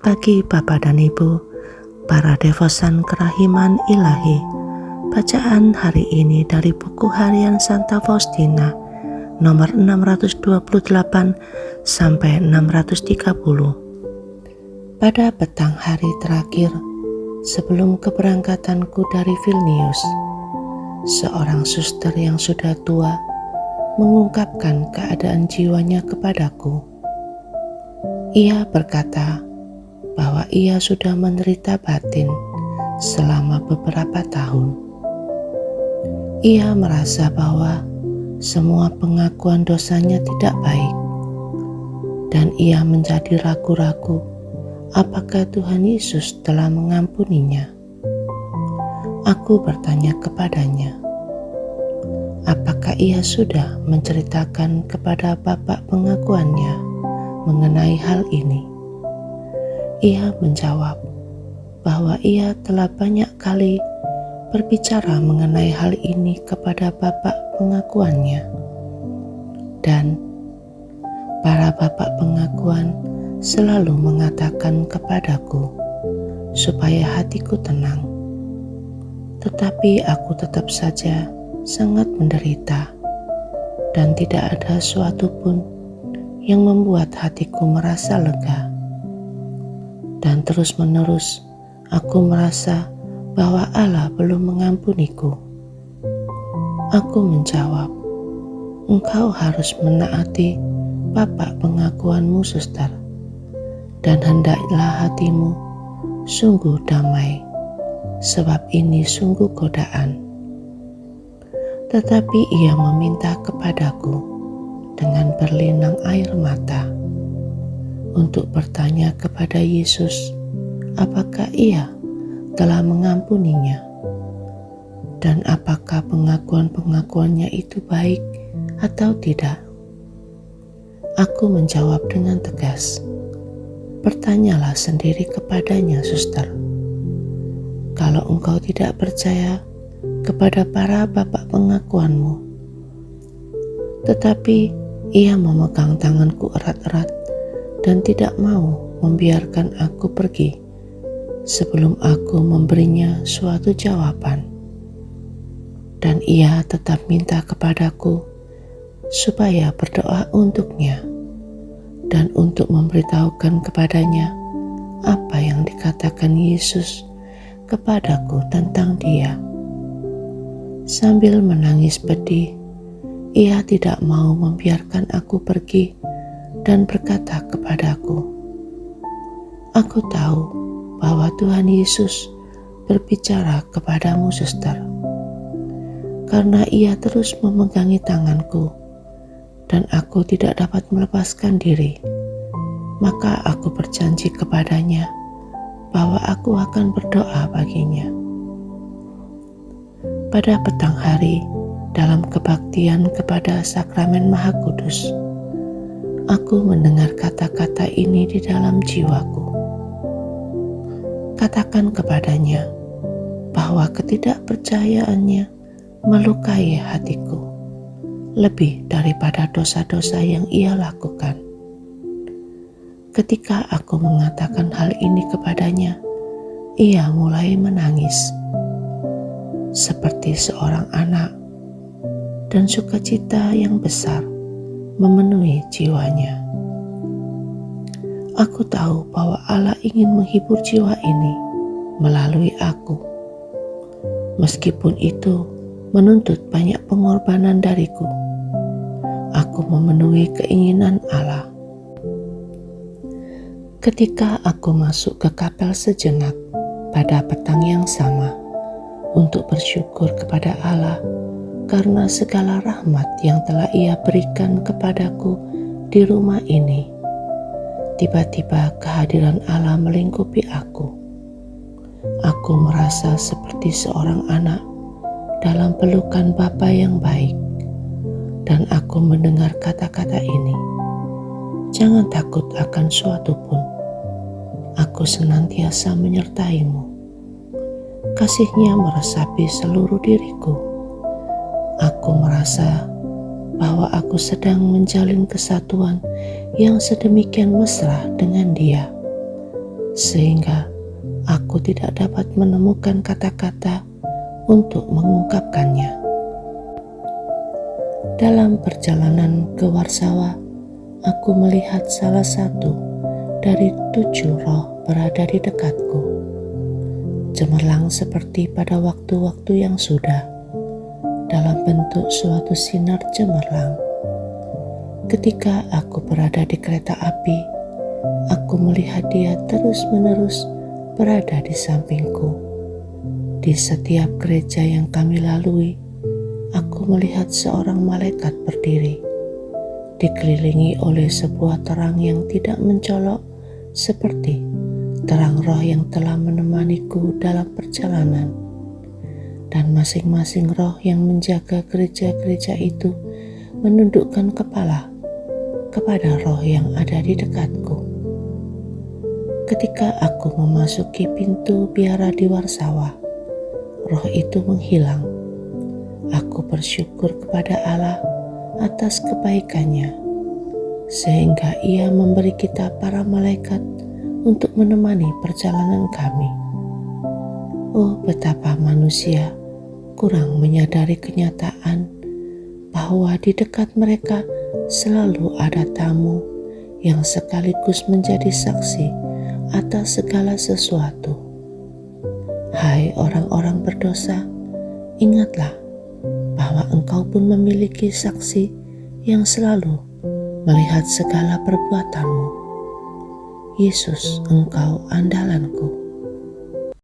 Selamat pagi Bapak dan Ibu, para devosan kerahiman ilahi. Bacaan hari ini dari buku harian Santa Faustina nomor 628 sampai 630. Pada petang hari terakhir sebelum keberangkatanku dari Vilnius, seorang suster yang sudah tua mengungkapkan keadaan jiwanya kepadaku. Ia berkata bahwa ia sudah menderita batin selama beberapa tahun. Ia merasa bahwa semua pengakuan dosanya tidak baik, dan ia menjadi ragu-ragu apakah Tuhan Yesus telah mengampuninya. Aku bertanya kepadanya, apakah ia sudah menceritakan kepada bapak pengakuannya mengenai hal ini? Ia menjawab bahwa ia telah banyak kali berbicara mengenai hal ini kepada bapak pengakuannya, dan para bapak pengakuan selalu mengatakan kepadaku supaya hatiku tenang. Tetapi aku tetap saja sangat menderita, dan tidak ada suatu pun yang membuat hatiku merasa lega. Dan terus-menerus aku merasa bahwa Allah belum mengampuniku. Aku menjawab, engkau harus menaati bapak pengakuanmu, suster, dan hendaklah hatimu sungguh damai, sebab ini sungguh godaan. Tetapi ia meminta kepadaku dengan berlinang air mata untuk bertanya kepada Yesus apakah ia telah mengampuninya, dan apakah pengakuan-pengakuannya itu baik atau tidak. Aku menjawab dengan tegas, bertanyalah sendiri kepadanya, suster. Kalau engkau tidak percaya kepada para bapak pengakuanmu. Tetapi ia memegang tanganku erat-erat dan tidak mau membiarkan aku pergi sebelum aku memberinya suatu jawaban. Dan ia tetap minta kepadaku supaya berdoa untuknya dan untuk memberitahukan kepadanya apa yang dikatakan Yesus kepadaku tentang dia. Sambil menangis pedih, ia tidak mau membiarkan aku pergi dan berkata kepadaku, aku tahu bahwa Tuhan Yesus berbicara kepadamu, suster. Karena ia terus memegangi tanganku dan aku tidak dapat melepaskan diri, maka aku berjanji kepadanya bahwa aku akan berdoa baginya. Pada petang hari, dalam kebaktian kepada Sakramen Maha Kudus, aku mendengar kata-kata ini di dalam jiwaku. Katakan kepadanya bahwa ketidakpercayaannya melukai hatiku lebih daripada dosa-dosa yang ia lakukan. Ketika aku mengatakan hal ini kepadanya, ia mulai menangis seperti seorang anak, dan sukacita yang besar memenuhi jiwanya. Aku tahu bahwa Allah ingin menghibur jiwa ini melalui aku, meskipun itu menuntut banyak pengorbanan dariku. Aku memenuhi keinginan Allah. Ketika aku masuk ke kapel sejenak pada petang yang sama untuk bersyukur kepada Allah karena segala rahmat yang telah Ia berikan kepadaku di rumah ini, tiba-tiba kehadiran Allah melingkupi aku. Aku merasa seperti seorang anak dalam pelukan Bapa yang baik, dan aku mendengar kata-kata ini, jangan takut akan suatu pun, aku senantiasa menyertaimu. Kasih-Nya meresapi seluruh diriku. Aku merasa bahwa aku sedang menjalin kesatuan yang sedemikian mesra dengan Dia, sehingga aku tidak dapat menemukan kata-kata untuk mengungkapkannya. Dalam perjalanan ke Warsawa, aku melihat salah satu dari 7 roh berada di dekatku, cemerlang seperti pada waktu-waktu yang sudah, dalam bentuk suatu sinar cemerlang. Ketika aku berada di kereta api, aku melihat dia terus-menerus berada di sampingku. Di setiap gereja yang kami lalui, aku melihat seorang malaikat berdiri, dikelilingi oleh sebuah terang yang tidak mencolok seperti terang roh yang telah menemaniku dalam perjalanan. Dan masing-masing roh yang menjaga gereja-gereja itu menundukkan kepala kepada roh yang ada di dekatku. Ketika aku memasuki pintu biara di Warsawa, roh itu menghilang. Aku bersyukur kepada Allah atas kebaikannya, sehingga Ia memberi kita para malaikat untuk menemani perjalanan kami. Oh, betapa manusia kurang menyadari kenyataan bahwa di dekat mereka selalu ada tamu yang sekaligus menjadi saksi atas segala sesuatu. Hai orang-orang berdosa, ingatlah bahwa engkau pun memiliki saksi yang selalu melihat segala perbuatanmu. Yesus, engkau andalanku.